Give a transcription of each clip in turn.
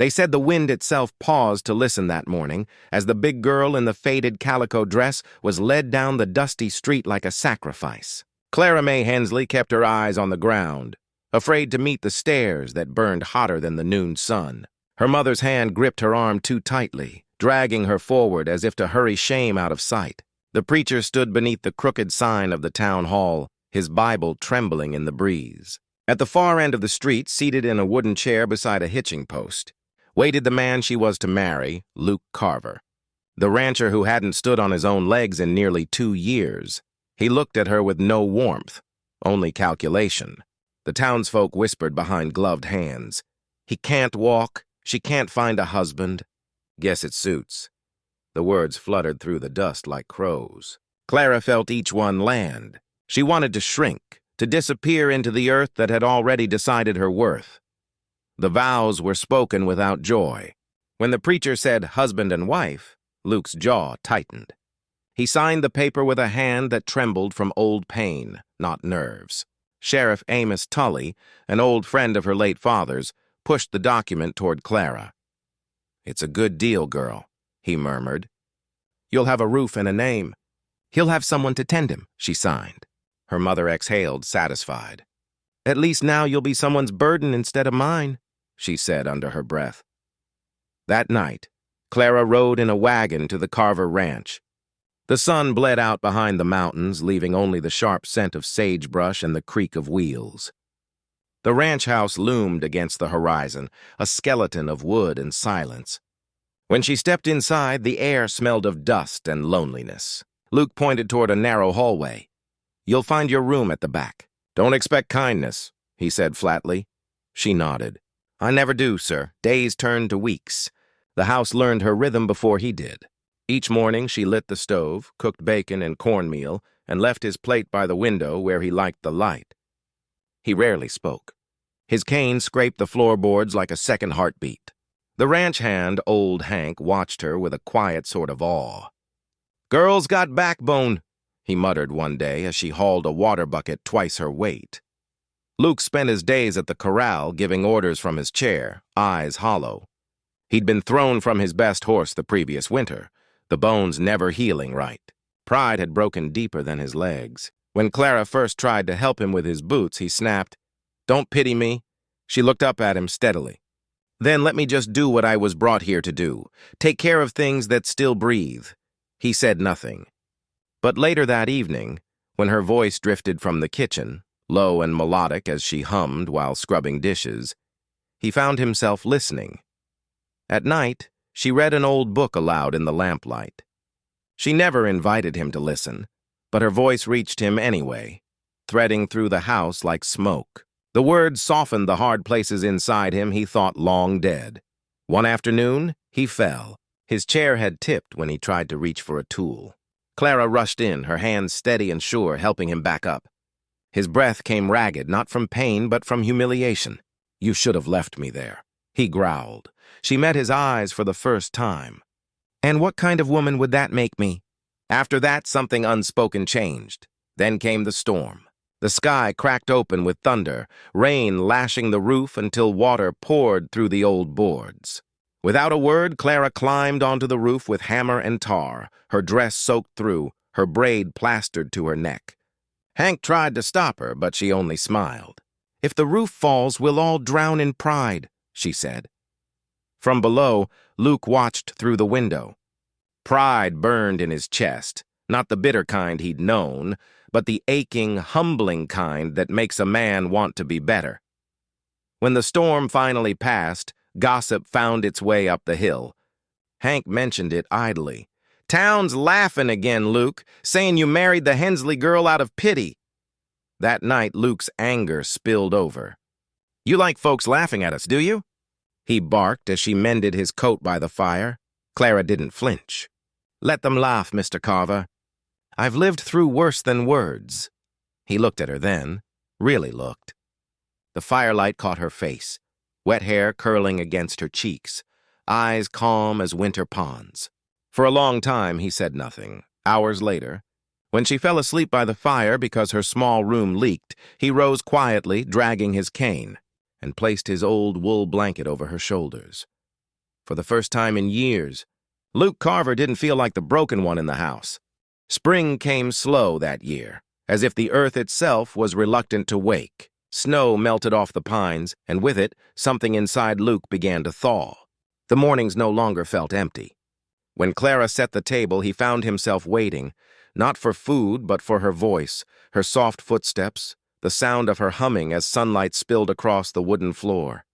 They said the wind itself paused to listen that morning as the big girl in the faded calico dress was led down the dusty street like a sacrifice. Clara May Hensley kept her eyes on the ground, afraid to meet the stares that burned hotter than the noon sun. Her mother's hand gripped her arm too tightly, dragging her forward as if to hurry shame out of sight. The preacher stood beneath the crooked sign of the town hall, his Bible trembling in the breeze. At the far end of the street, seated in a wooden chair beside a hitching post, waited the man she was to marry, Luke Carver, the rancher who hadn't stood on his own legs in nearly 2 years. He looked at her with no warmth, only calculation. The townsfolk whispered behind gloved hands. He can't walk, she can't find a husband. Guess it suits. The words fluttered through the dust like crows. Clara felt each one land. She wanted to shrink, to disappear into the earth that had already decided her worth. The vows were spoken without joy. When the preacher said husband and wife, Luke's jaw tightened. He signed the paper with a hand that trembled from old pain, not nerves. Sheriff Amos Tully, an old friend of her late father's, pushed the document toward Clara. "It's a good deal, girl," he murmured. "You'll have a roof and a name. He'll have someone to tend him," she signed. Her mother exhaled, satisfied. "At least now you'll be someone's burden instead of mine," she said under her breath. That night, Clara rode in a wagon to the Carver ranch. The sun bled out behind the mountains, leaving only the sharp scent of sagebrush and the creak of wheels. The ranch house loomed against the horizon, a skeleton of wood and silence. When she stepped inside, the air smelled of dust and loneliness. Luke pointed toward a narrow hallway. "You'll find your room at the back. Don't expect kindness," he said flatly. She nodded. "I never do, sir. Days turned to weeks." The house learned her rhythm before he did. Each morning she lit the stove, cooked bacon and cornmeal, and left his plate by the window where he liked the light. He rarely spoke. His cane scraped the floorboards like a second heartbeat. The ranch hand, old Hank, watched her with a quiet sort of awe. "Girl's got backbone," he muttered one day as she hauled a water bucket twice her weight. Luke spent his days at the corral giving orders from his chair, eyes hollow. He'd been thrown from his best horse the previous winter, the bones never healing right. Pride had broken deeper than his legs. When Clara first tried to help him with his boots, he snapped, "Don't pity me." She looked up at him steadily. "Then let me just do what I was brought here to do. Take care of things that still breathe." He said nothing. But later that evening, when her voice drifted from the kitchen, low and melodic as she hummed while scrubbing dishes, he found himself listening. At night, she read an old book aloud in the lamplight. She never invited him to listen, but her voice reached him anyway, threading through the house like smoke. The words softened the hard places inside him he thought long dead. One afternoon, he fell. His chair had tipped when he tried to reach for a tool. Clara rushed in, her hands steady and sure, helping him back up. His breath came ragged, not from pain, but from humiliation. "You should have left me there," he growled. She met his eyes for the first time. "And what kind of woman would that make me?" After that, something unspoken changed. Then came the storm. The sky cracked open with thunder, rain lashing the roof until water poured through the old boards. Without a word, Clara climbed onto the roof with hammer and tar, her dress soaked through, her braid plastered to her neck. Hank tried to stop her, but she only smiled. "If the roof falls, we'll all drown in pride," she said. From below, Luke watched through the window. Pride burned in his chest, not the bitter kind he'd known, but the aching, humbling kind that makes a man want to be better. When the storm finally passed, gossip found its way up the hill. Hank mentioned it idly. "Town's laughing again, Luke, saying you married the Hensley girl out of pity." That night, Luke's anger spilled over. "You like folks laughing at us, do you?" he barked as she mended his coat by the fire. Clara didn't flinch. "Let them laugh, Mr. Carver. I've lived through worse than words." He looked at her then, really looked. The firelight caught her face, wet hair curling against her cheeks, eyes calm as winter ponds. For a long time, he said nothing. Hours later, when she fell asleep by the fire because her small room leaked, he rose quietly, dragging his cane, and placed his old wool blanket over her shoulders. For the first time in years, Luke Carver didn't feel like the broken one in the house. Spring came slow that year, as if the earth itself was reluctant to wake. Snow melted off the pines, and with it, something inside Luke began to thaw. The mornings no longer felt empty. When Clara set the table, he found himself waiting, not for food, but for her voice, her soft footsteps, the sound of her humming as sunlight spilled across the wooden floor.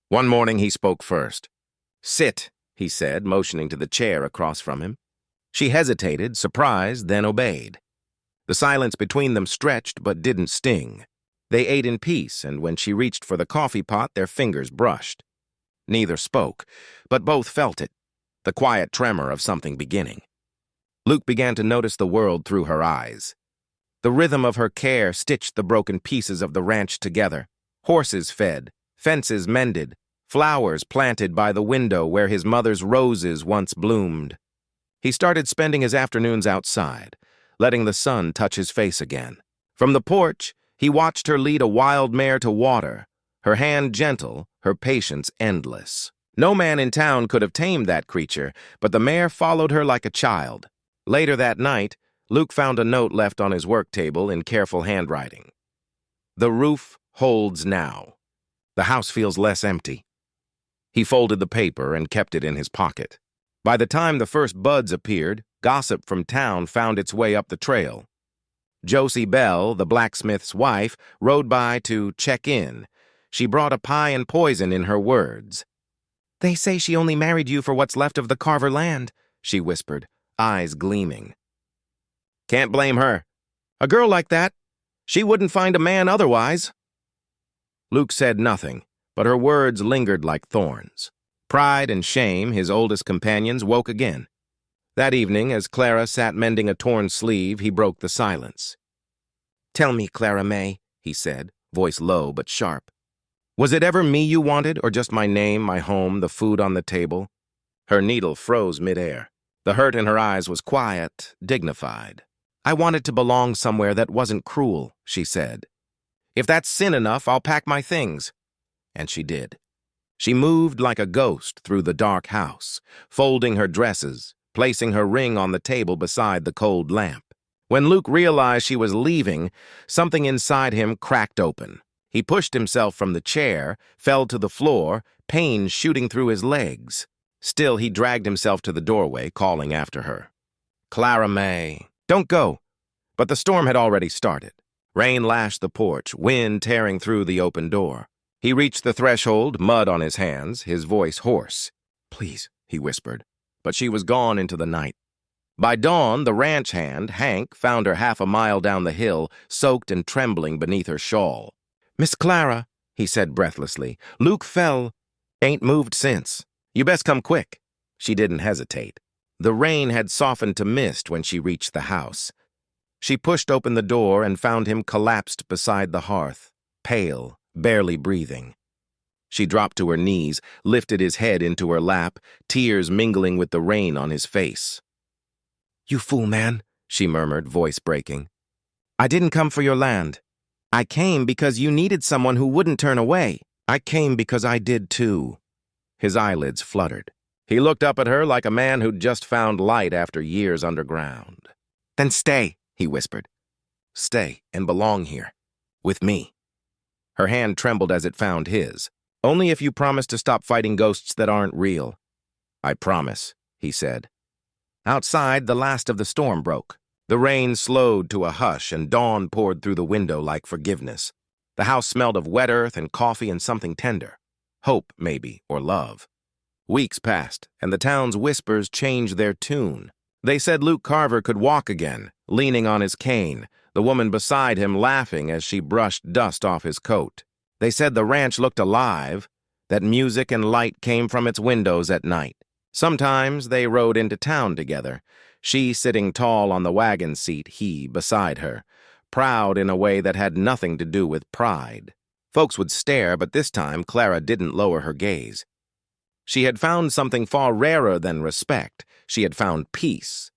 One morning he spoke first. "Sit," he said, motioning to the chair across from him. She hesitated, surprised, then obeyed. The silence between them stretched but didn't sting. They ate in peace, and when she reached for the coffee pot, their fingers brushed. Neither spoke, but both felt it, the quiet tremor of something beginning. Luke began to notice the world through her eyes. The rhythm of her care stitched the broken pieces of the ranch together. Horses fed, fences mended, flowers planted by the window where his mother's roses once bloomed. He started spending his afternoons outside, letting the sun touch his face again. From the porch, he watched her lead a wild mare to water, her hand gentle, her patience endless. No man in town could have tamed that creature, but the mare followed her like a child. Later that night, Luke found a note left on his work table in careful handwriting. "The roof holds now. The house feels less empty." He folded the paper and kept it in his pocket. By the time the first buds appeared, gossip from town found its way up the trail. Josie Bell, the blacksmith's wife, rode by to check in. She brought a pie and poison in her words. "They say she only married you for what's left of the Carver land," she whispered, eyes gleaming. "Can't blame her. A girl like that, she wouldn't find a man otherwise." Luke said nothing, but her words lingered like thorns. Pride and shame, his oldest companions, woke again. That evening, as Clara sat mending a torn sleeve, he broke the silence. "Tell me, Clara May," he said, voice low but sharp. "Was it ever me you wanted, or just my name, my home, the food on the table?" Her needle froze midair. The hurt in her eyes was quiet, dignified. "I wanted to belong somewhere that wasn't cruel," she said. "If that's sin enough, I'll pack my things." And she did. She moved like a ghost through the dark house, folding her dresses, placing her ring on the table beside the cold lamp. When Luke realized she was leaving, something inside him cracked open. He pushed himself from the chair, fell to the floor, pain shooting through his legs. Still, he dragged himself to the doorway, calling after her. "Clara May, don't go." But the storm had already started. Rain lashed the porch, wind tearing through the open door. He reached the threshold, mud on his hands, his voice hoarse. "Please," he whispered. But she was gone into the night. By dawn, the ranch hand, Hank, found her half a mile down the hill, soaked and trembling beneath her shawl. "Miss Clara," he said breathlessly, "Luke fell. Ain't moved since. You best come quick." She didn't hesitate. The rain had softened to mist when she reached the house. She pushed open the door and found him collapsed beside the hearth, pale, barely breathing. She dropped to her knees, lifted his head into her lap, tears mingling with the rain on his face. "You fool, man," she murmured, voice breaking. "I didn't come for your land. I came because you needed someone who wouldn't turn away. I came because I did too." His eyelids fluttered. He looked up at her like a man who'd just found light after years underground. "Then stay," he whispered. "Stay and belong here. With me." Her hand trembled as it found his. "Only if you promise to stop fighting ghosts that aren't real." "I promise," he said. Outside, the last of the storm broke. The rain slowed to a hush and dawn poured through the window like forgiveness. The house smelled of wet earth and coffee and something tender. Hope, maybe, or love. Weeks passed, and the town's whispers changed their tune. They said Luke Carver could walk again, leaning on his cane, the woman beside him laughing as she brushed dust off his coat. They said the ranch looked alive, that music and light came from its windows at night. Sometimes they rode into town together, she sitting tall on the wagon seat, he beside her, proud in a way that had nothing to do with pride. Folks would stare, but this time Clara didn't lower her gaze. She had found something far rarer than respect. She had found peace.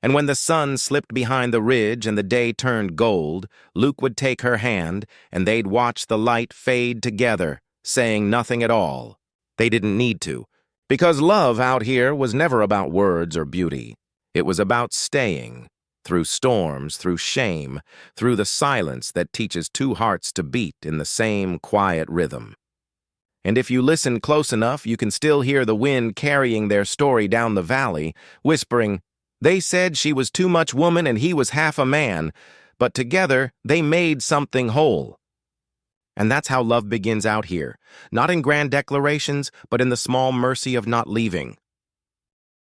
And when the sun slipped behind the ridge and the day turned gold, Luke would take her hand, and they'd watch the light fade together, saying nothing at all. They didn't need to. Because love out here was never about words or beauty. It was about staying, through storms, through shame, through the silence that teaches two hearts to beat in the same quiet rhythm. And if you listen close enough, you can still hear the wind carrying their story down the valley, whispering, "They said she was too much woman and he was half a man, but together they made something whole." And that's how love begins out here, not in grand declarations, but in the small mercy of not leaving,